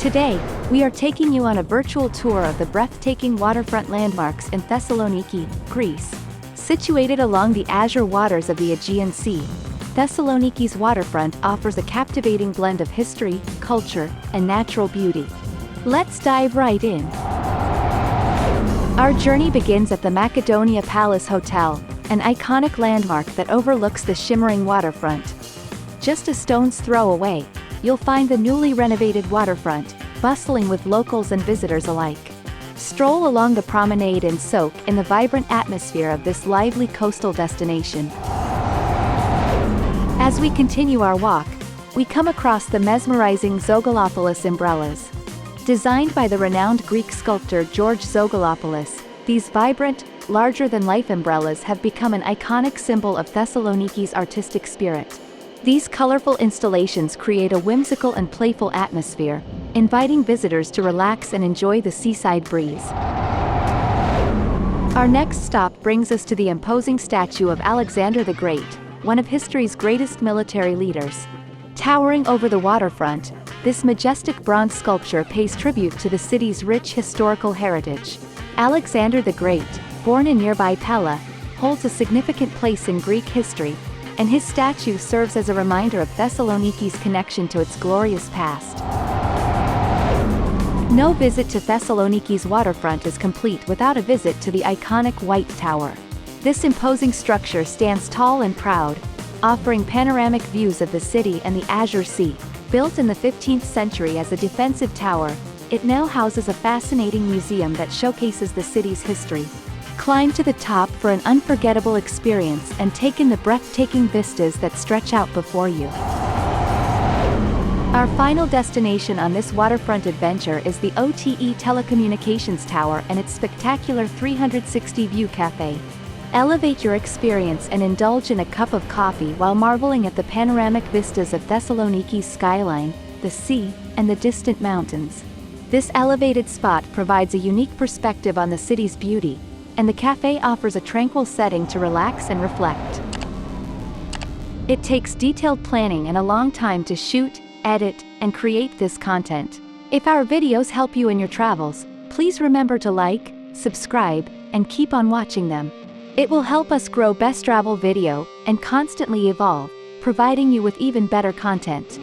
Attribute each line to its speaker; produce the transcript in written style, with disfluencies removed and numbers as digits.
Speaker 1: Today, we are taking you on a virtual tour of the breathtaking waterfront landmarks in Thessaloniki, Greece. Situated along the azure waters of the Aegean Sea, Thessaloniki's waterfront offers a captivating blend of history, culture, and natural beauty. Let's dive right in. Our journey begins at the Makedonia Palace Hotel, an iconic landmark that overlooks the shimmering waterfront. Just a stone's throw away, you'll find the newly renovated waterfront, bustling with locals and visitors alike. Stroll along the promenade and soak in the vibrant atmosphere of this lively coastal destination. As we continue our walk, we come across the mesmerizing Zogolopoulos Umbrellas. Designed by the renowned Greek sculptor George Zogolopoulos, these vibrant, larger-than-life umbrellas have become an iconic symbol of Thessaloniki's artistic spirit. These colorful installations create a whimsical and playful atmosphere, inviting visitors to relax and enjoy the seaside breeze. Our next stop brings us to the imposing statue of Alexander the Great, one of history's greatest military leaders. Towering over the waterfront, this majestic bronze sculpture pays tribute to the city's rich historical heritage. Alexander the Great, born in nearby Pella, holds a significant place in Greek history, and his statue serves as a reminder of Thessaloniki's connection to its glorious past. No visit to Thessaloniki's waterfront is complete without a visit to the iconic White Tower. This imposing structure stands tall and proud, offering panoramic views of the city and the Azure Sea. Built in the 15th century as a defensive tower, it now houses a fascinating museum that showcases the city's history. Climb to the top for an unforgettable experience and take in the breathtaking vistas that stretch out before you. Our final destination on this waterfront adventure is the OTE Telecommunications Tower and its spectacular 360-view café. Elevate your experience and indulge in a cup of coffee while marveling at the panoramic vistas of Thessaloniki's skyline, the sea, and the distant mountains. This elevated spot provides a unique perspective on the city's beauty, and the café offers a tranquil setting to relax and reflect. It takes detailed planning and a long time to shoot, edit, and create this content. If our videos help you in your travels, please remember to like, subscribe, and keep on watching them. It will help us grow Bestravelvideo and constantly evolve, providing you with even better content.